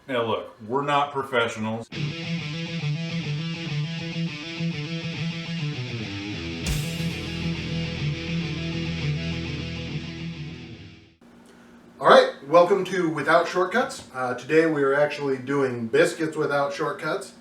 Now look, we're not professionals. Alright, welcome to Without Shortcuts. Today we are actually doing biscuits without shortcuts.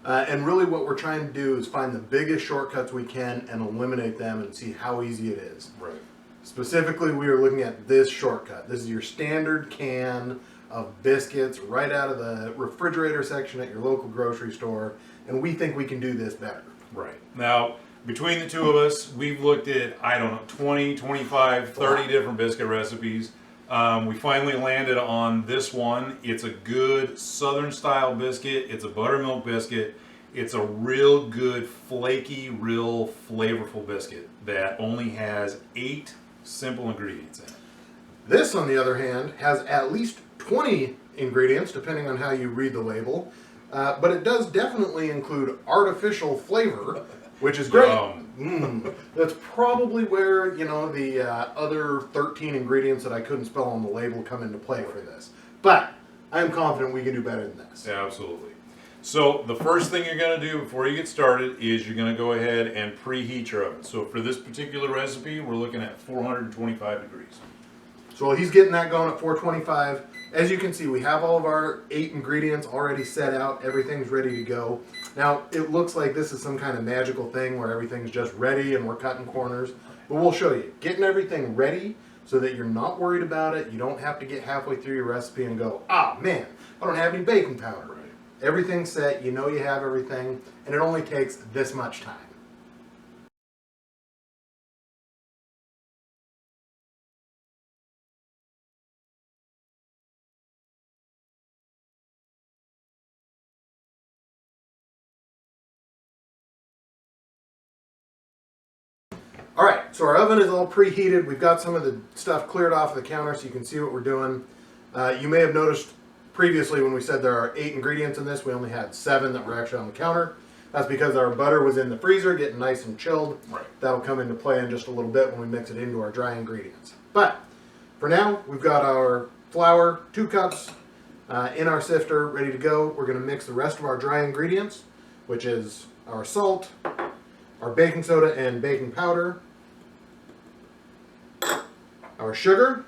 And really what we're trying to do is find the biggest shortcuts we can and eliminate them and see how easy it is. Right. Specifically, we are looking at this shortcut. This is your standard can of biscuits right out of the refrigerator section at your local grocery store, and we think we can do this better. Right. Now, between the two of us, we've looked at, I don't know, 20, 25, 30 different biscuit recipes. We finally landed on this one. It's a good Southern style biscuit. It's a buttermilk biscuit. It's a real good, flaky, real flavorful biscuit that only has 8 simple ingredients in it. This, on the other hand, has at least 20 ingredients, depending on how you read the label. But it does definitely include artificial flavor, which is great. That's probably where, you know, the other 13 ingredients that I couldn't spell on the label come into play for this. But I am confident we can do better than this. Absolutely. So the first thing you're going to do before you get started is you're going to go ahead and preheat your oven. So for this particular recipe, we're looking at 425 degrees. So while he's getting that going at 425, as you can see, we have all of our 8 ingredients already set out. Everything's ready to go. Now, it looks like this is some kind of magical thing where everything's just ready and we're cutting corners. But we'll show you. Getting everything ready so that you're not worried about it. You don't have to get halfway through your recipe and go, ah, man, I don't have any baking powder. Right. Everything's set. You know you have everything. And it only takes this much time. All right, so our oven is all preheated. We've got some of the stuff cleared off the counter so you can see what we're doing. You may have noticed previously when we said there are 8 ingredients in this, we only had 7 that were actually on the counter. That's because our butter was in the freezer getting nice and chilled. Right. That'll come into play in just a little bit when we mix it into our dry ingredients. But for now, we've got our flour, 2 cups in our sifter, ready to go. We're going to mix the rest of our dry ingredients, which is our salt, our baking soda and baking powder, our sugar,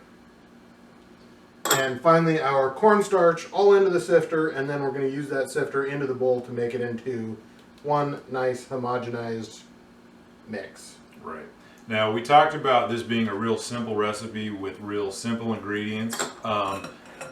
and finally our cornstarch all into the sifter, and then we're going to use that sifter into the bowl to make it into one nice homogenized mix. Right. Now, we talked about this being a real simple recipe with real simple ingredients.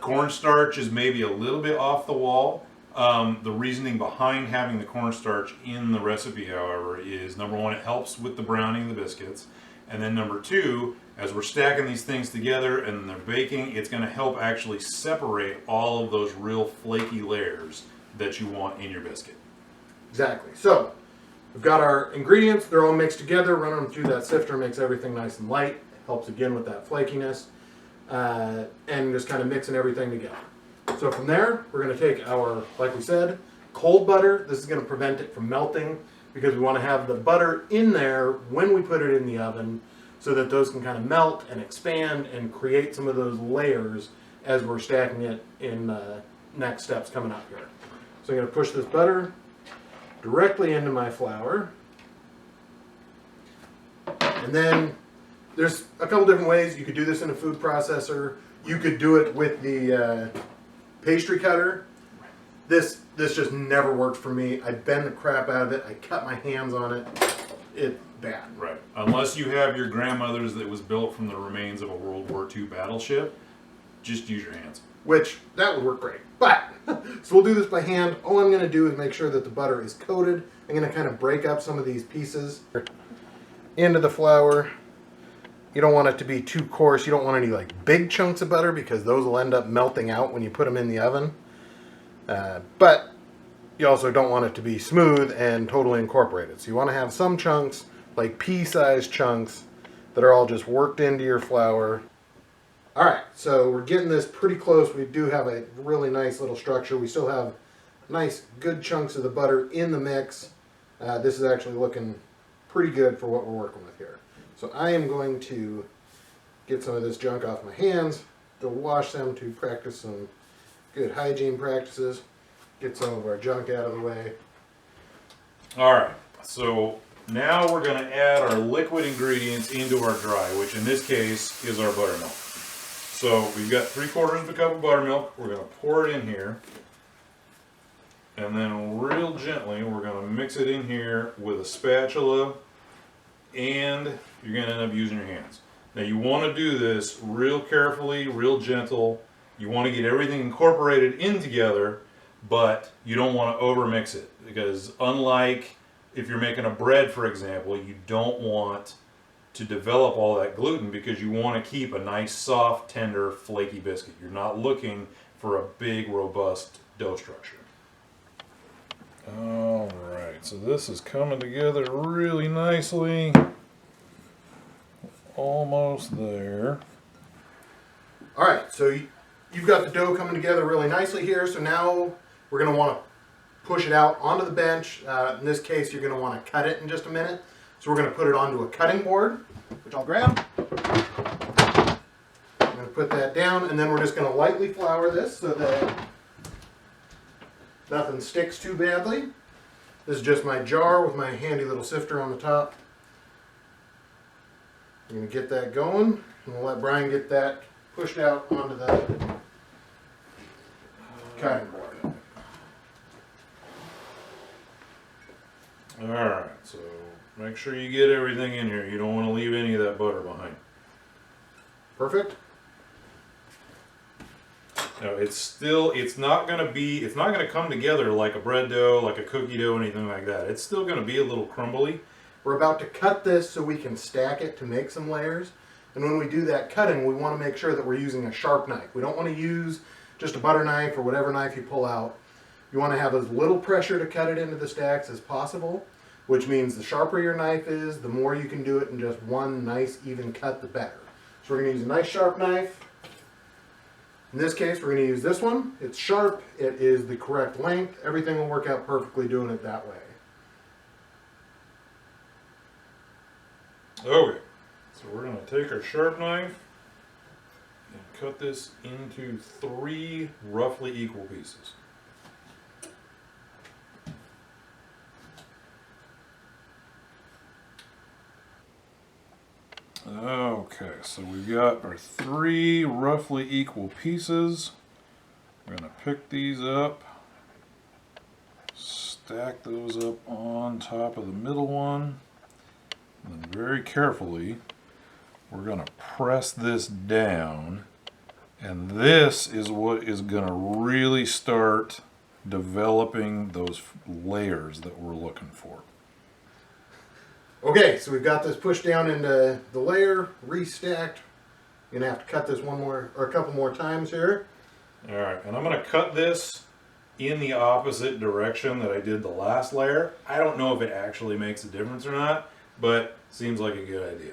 Cornstarch is maybe a little bit off the wall. The reasoning behind having the cornstarch in the recipe, however, is number 1, it helps with the browning of the biscuits. And then number 2, as we're stacking these things together and they're baking, it's going to help actually separate all of those real flaky layers that you want in your biscuit. Exactly. So we've got our ingredients. They're all mixed together. Running them through that sifter makes everything nice and light. Helps again with that flakiness. And just kind of mixing everything together. So from there, we're going to take our, like we said, cold butter. This is going to prevent it from melting because we want to have the butter in there when we put it in the oven so that those can kind of melt and expand and create some of those layers as we're stacking it in next steps coming up here. So I'm going to push this butter directly into my flour. And then there's a couple different ways. You could do this in a food processor. You could do it with the pastry cutter. This just never worked for me. I bend the crap out of it. I cut my hands on it. It's bad. Right. Unless you have your grandmother's that was built from the remains of a World War II battleship, just use your hands. Which, that would work great. But, so we'll do this by hand. All I'm going to do is make sure that the butter is coated. I'm going to kind of break up some of these pieces into the flour. You don't want it to be too coarse. You don't want any like big chunks of butter because those will end up melting out when you put them in the oven. But you also don't want it to be smooth and totally incorporated. So you want to have some chunks, like pea-sized chunks, that are all just worked into your flour. Alright, so we're getting this pretty close. We do have a really nice little structure. We still have nice, good chunks of the butter in the mix. This is actually looking pretty good for what we're working with here. So I am going to get some of this junk off my hands, to wash them to practice some good hygiene practices. Get some of our junk out of the way. All right, so now we're going to add our liquid ingredients into our dry, which in this case is our buttermilk. So we've got 3/4 of a cup of buttermilk. We're going to pour it in here. And then real gently, we're going to mix it in here with a spatula, and you're going to end up using your hands. Now you want to do this real carefully, real gentle. You want to get everything incorporated in together, but you don't want to overmix it, because unlike if you're making a bread, for example, you don't want to develop all that gluten, because you want to keep a nice, soft, tender, flaky biscuit. You're not looking for a big, robust dough structure. All right, so this is coming together really nicely. Almost there. All right, so you've got the dough coming together really nicely here. So now we're going to want to push it out onto the bench. In this case, you're going to want to cut it in just a minute. So we're going to put it onto a cutting board, which I'll grab. I'm going to put that down, and then we're just going to lightly flour this so that nothing sticks too badly. This is just my jar with my handy little sifter on the top. I'm going to get that going, and we'll let Brian get that pushed out onto the cutting board. Alright, so make sure you get everything in here. You don't want to leave any of that butter behind. Perfect. Now it's not going to come together like a bread dough, like a cookie dough, anything like that. It's still going to be a little crumbly. We're about to cut this so we can stack it to make some layers. And when we do that cutting, we want to make sure that we're using a sharp knife. We don't want to use just a butter knife or whatever knife you pull out. You want to have as little pressure to cut it into the stacks as possible, which means the sharper your knife is, the more you can do it in just one nice even cut, the better. So we're going to use a nice sharp knife. In this case, we're going to use this one. It's sharp, it is the correct length. Everything will work out perfectly doing it that way. Okay, so we're going to take our sharp knife and cut this into 3 roughly equal pieces. Okay, so we've got our 3 roughly equal pieces. We're going to pick these up, stack those up on top of the middle one, and then very carefully we're going to press this down, and this is what is going to really start developing those layers that we're looking for. Okay, so we've got this pushed down into the layer, restacked. You're gonna have to cut this one more or a couple more times here. All right, and I'm gonna cut this in the opposite direction that I did the last layer. I don't know if it actually makes a difference or not, but seems like a good idea.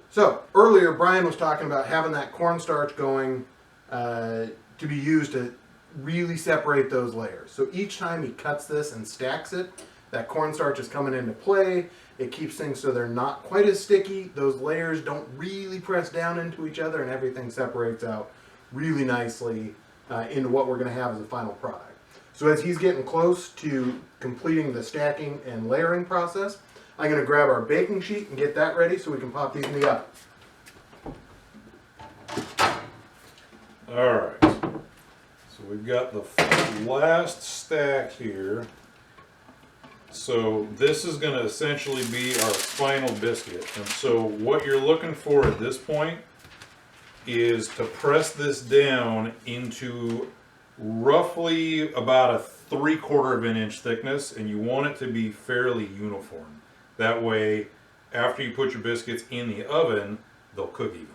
So earlier, Brian was talking about having that cornstarch going to be used to really separate those layers. So each time he cuts this and stacks it, that cornstarch is coming into play. It keeps things so they're not quite as sticky. Those layers don't really press down into each other, and everything separates out really nicely into what we're going to have as a final product. So as he's getting close to completing the stacking and layering process, I'm going to grab our baking sheet and get that ready so we can pop these in the oven. All right, so we've got the last stack here. So this is going to essentially be our final biscuit. And so what you're looking for at this point is to press this down into roughly about a 3/4 of an inch thickness, and you want it to be fairly uniform. That way, after you put your biscuits in the oven, they'll cook evenly.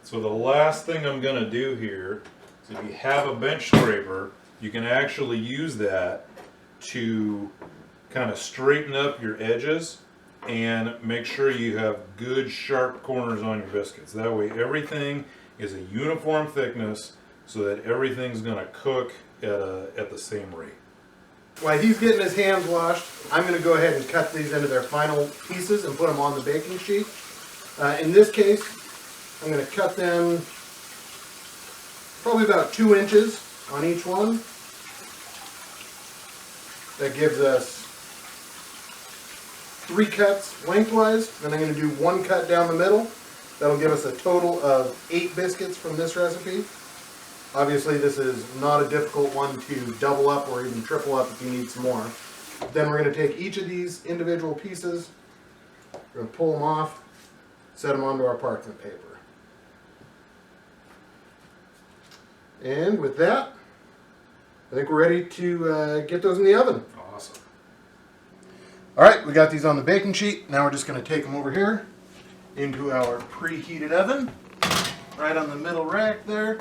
So the last thing I'm going to do here is, if you have a bench scraper, you can actually use that to kind of straighten up your edges and make sure you have good sharp corners on your biscuits. That way everything is a uniform thickness so that everything's going to cook at the same rate. While he's getting his hands washed, I'm going to go ahead and cut these into their final pieces and put them on the baking sheet. In this case, I'm going to cut them probably about 2 inches on each one. That gives us 3 cuts lengthwise. Then I'm going to do 1 cut down the middle. That'll give us a total of 8 biscuits from this recipe. Obviously this is not a difficult one to double up or even triple up if you need some more. Then we're going to take each of these individual pieces, we're going to pull them off, set them onto our parchment paper. And with that, I think we're ready to get those in the oven. Awesome. Alright, we got these on the baking sheet. Now we're just going to take them over here into our preheated oven, right on the middle rack there.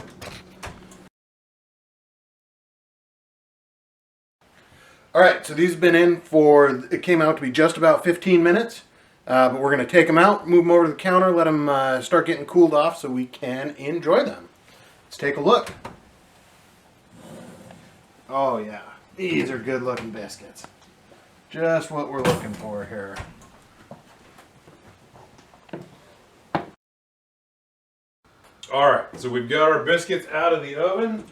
Alright, so these have been in for, it came out to be just about 15 minutes. But we're going to take them out, move them over to the counter, let them start getting cooled off so we can enjoy them. Let's take a look. Oh yeah, these are good looking biscuits. Just what we're looking for here. Alright, so we've got our biscuits out of the oven.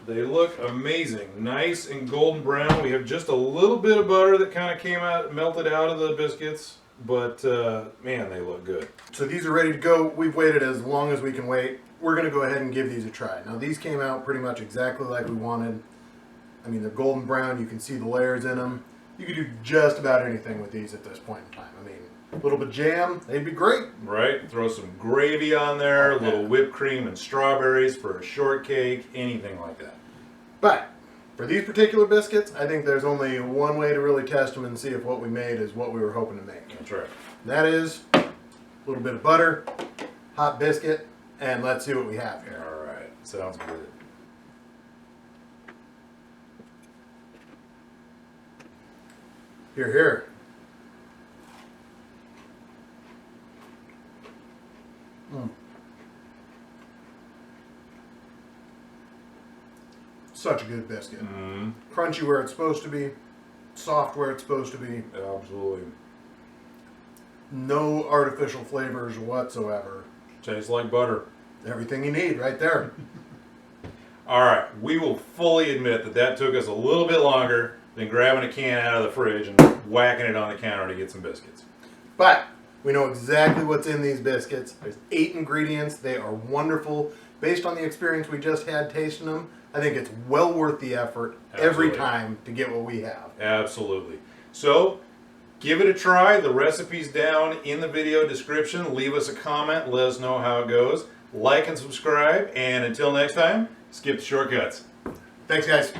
They look amazing. Nice and golden brown. We have just a little bit of butter that kind of came out, melted out of the biscuits. But, man, they look good. So these are ready to go. We've waited as long as we can wait. We're going to go ahead and give these a try. Now, these came out pretty much exactly like we wanted. I mean, they're golden brown. You can see the layers in them. You could do just about anything with these at this point in time. I mean, a little bit of jam, they'd be great. Right? Throw some gravy on there, a little whipped cream and strawberries for a shortcake, anything like that. But for these particular biscuits, I think there's only one way to really test them and see if what we made is what we were hoping to make. That's right. And that is a little bit of butter, hot biscuit, and let's see what we have here. All right. Sounds good. Here, here. Such a good biscuit. Crunchy where it's supposed to be, soft where it's supposed to be. Absolutely. No artificial flavors whatsoever. Tastes like butter. Everything you need right there. All right. We will fully admit that that took us a little bit longer than grabbing a can out of the fridge and whacking it on the counter to get some biscuits. But we know exactly what's in these biscuits. There's 8 ingredients. They are wonderful. Based on the experience we just had tasting them, I think it's well worth the effort every time to get what we have. Absolutely. So, give it a try. The recipe's down in the video description. Leave us a comment. Let us know how it goes. Like and subscribe. And until next time, skip the shortcuts. Thanks, guys.